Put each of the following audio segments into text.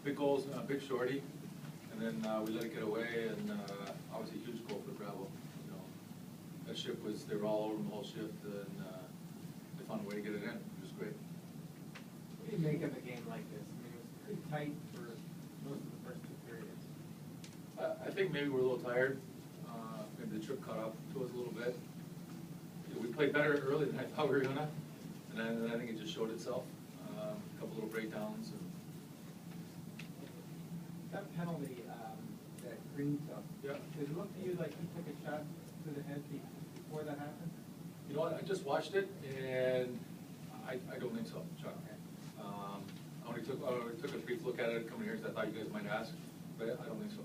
Big goals, big shorty, and then we let it get away, and obviously a huge goal for Bravo. You know, that shift was, they were all over the whole shift, and they found a way to get it in. It was great. What do you make of a game like this? I mean, it was pretty tight for most of the first two periods. I think maybe we're a little tired. Maybe the trip caught up to us a little bit. You know, we played better early than I thought we were gonna, and then I think it just showed itself. A couple little breakdowns. And that penalty that Green took, yeah. did it look to you like he took a shot to the head before that happened? You know what? I just watched it, and I don't think so, Chuck. I only took a brief look at it coming here because I thought you guys might ask, but I don't think so.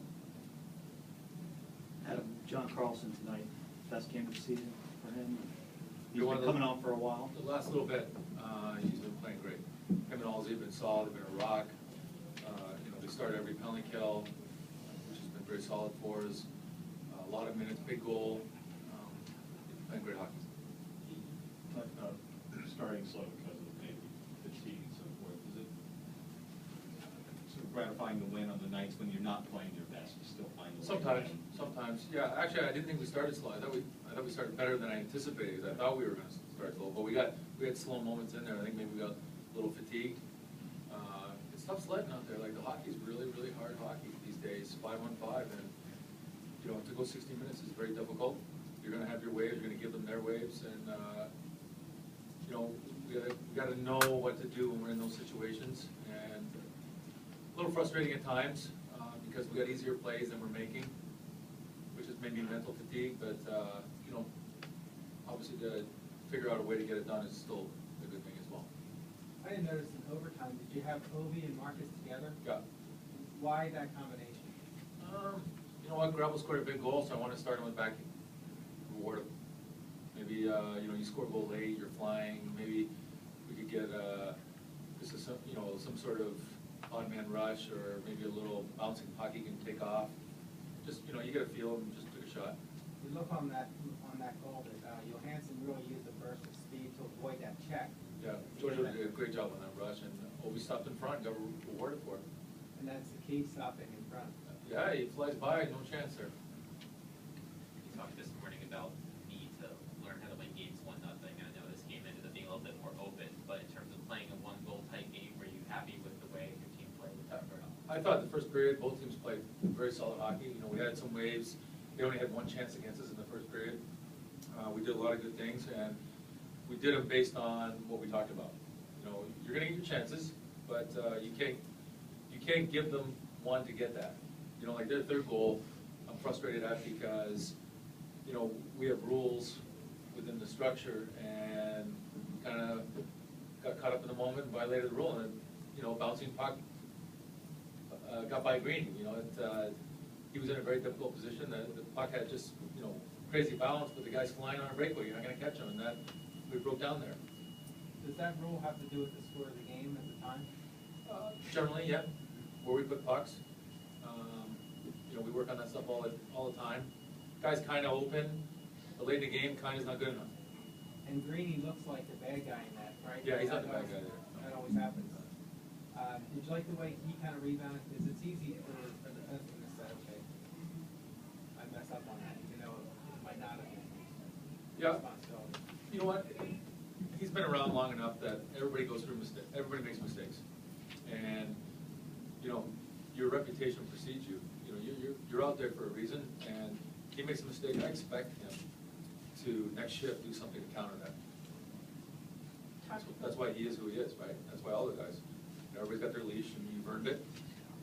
Adam, John Carlson tonight, best game of the season for him. He's You're been coming on for a while. The last little bit, he's been playing great. Him and Halsey have been solid. They've been a rock. You know, they start every penalty kill, which has been very solid for us. A lot of minutes, big goal. Playing great hockey. Talked about starting slow because of maybe fatigue and so forth. Is it sort of gratifying to win on the nights when you're not playing your best? You still find the way to win? Sometimes. Yeah. Actually, I didn't think we started slow. I thought we started better than I anticipated. I thought we were going to start slow, but we had slow moments in there. I think maybe we got a little fatigued. It's tough sledding out there. Like the hockey is really, really hard hockey these days, 5-on-5, and you know, to go 60 minutes is very difficult. You're going to have your waves. You're going to give them their waves, and you know, we got to know what to do when we're in those situations. And a little frustrating at times because we got easier plays than we're making, which is maybe mental fatigue. But you know, obviously to figure out a way to get it done is still a good thing as well. I didn't notice in overtime, did you have Ovi and Marcus together? Yeah. Why that combination? You know what? Gravel scored a big goal, so I want to start him with backing. Reward him. Maybe you know, you score a goal late, you're flying. Maybe we could get just some, you know, some sort of odd man rush, or maybe a little bouncing puck he can take off. Just, you know, you get a feel and just took a shot. You look on that goal that Johansson really used the burst of speed to avoid that check. Yeah, Georgia did a great job on that rush, and Ovi stopped in front, got rewarded for it. And that's the key, stopping in front. Yeah, he flies by, no chance there. You talked this morning about need to learn how to win games 1-0. I know this game ended up being a little bit more open, but in terms of playing a one-goal type game, were you happy with the way your team played? I thought the first period, both teams played very solid hockey. You know, we had some waves. They only had one chance against us in the first period. We did a lot of good things, and we did them based on what we talked about. You know, you're going to get your chances, but you can't give them one to get that. You know, like their third goal, I'm frustrated at because, you know, we have rules within the structure, and kind of got caught up in the moment and violated the rule, and you know, bouncing puck got by Green. You know, he was in a very difficult position. The puck had just, you know, crazy balance, but the guy's flying on a breakaway. You're not going to catch him, and that we broke down there. Does that rule have to do with the score of the game at the time? Generally, yeah. Where we put pucks. You know, we work on that stuff all the time. Guy's kind of open, but late in the game, kind of not good enough. And Greeny looks like the bad guy in that, right? Yeah, he's not the bad guy there. That always happens. Did you like the way he kind of rebounded? Because it's easy for the defenseman to say, okay, I messed up on that, you know, it might not have been Yeah. responsibility. You know what? He's been around long enough that everybody goes through mistakes. Everybody makes mistakes, and you know, your reputation precedes you. You know, you're out there for a reason, and he makes a mistake. I expect him to next shift do something to counter that. That's why he is who he is, right? That's why all the guys. Everybody's got their leash, and you've earned it.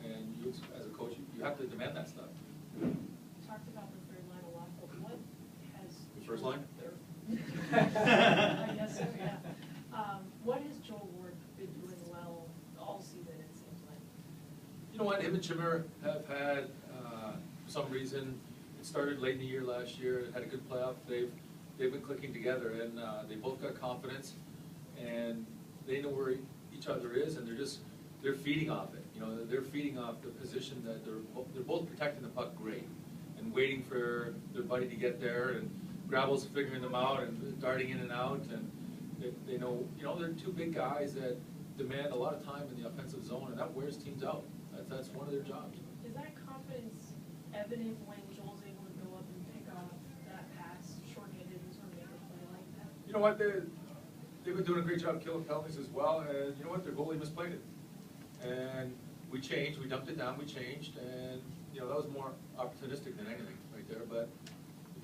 And you, as a coach, you have to demand that stuff. You talked about the third line a lot, but what has The first line? I guess so, yeah. What has Joel Ward been doing well all season, it seems like? You know what? Him and Chimmer have had, for some reason, it started late in the year last year. Had a good playoff. They've been clicking together, and they both got confidence, and they know where each other is, and they're feeding off it. You know, they're feeding off the position that they're both protecting the puck great, and waiting for their buddy to get there, and Gravel's figuring them out and darting in and out, and they know, you know, they're two big guys that demand a lot of time in the offensive zone, and that wears teams out. That's one of their jobs. Is that confidence evident when Joel's able to go up and pick off that pass short-handed and sort of make a play like that? You know what, they've been doing a great job killing penalties as well, and you know what, their goalie misplayed it. And we changed, we dumped it down, we changed, and, you know, that was more opportunistic than anything right there, but,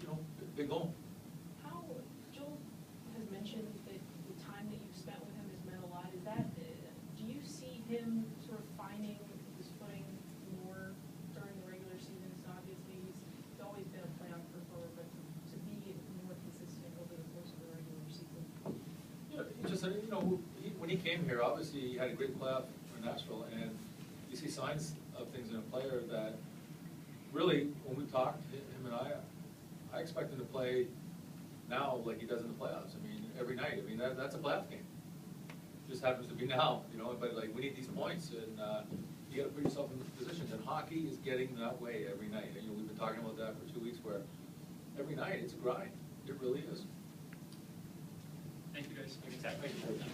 you know, big goal. How, Joel has mentioned that the time that you've spent with him has meant a lot. Is that, do you see him sort of finding his footing more during the regular season? So obviously he's always been a playoff performer, but to be more consistent over the course of the regular season. Yeah, he just, you know, when he came here, obviously he had a great playoff for Nashville, and you see signs of things in a player that really, when we talked, him and I expect him to play now like he does in the playoffs. I mean, every night. I mean, that's a playoff game. Just happens to be now, you know, but like, we need these points, and you gotta put yourself in those positions, and hockey is getting that way every night. And, you know, we've been talking about that for 2 weeks, where every night it's a grind. It really is. Thank you guys. Thank you.